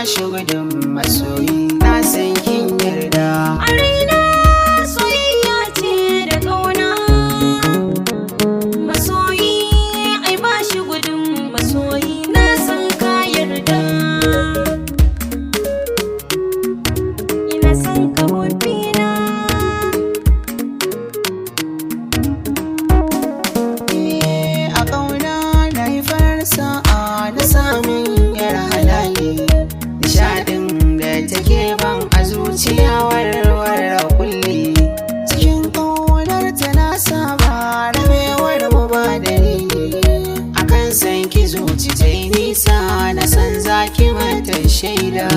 shi gudun masoyi na san kin yarda. A raina soyayya ce da ƙauna, masoyi ai ba shi gudun masoyi na san ka yarda. Ina san ka mutuna. A ƙauna na yi farar sa'a na samun yar halali, nishaɗin da take ban a zuciya warware kulli. Cikin ƙaunar ta na saba rabewar mu ba dalili, akan san ki zuci ta yi nisa na san zaki mata shaida.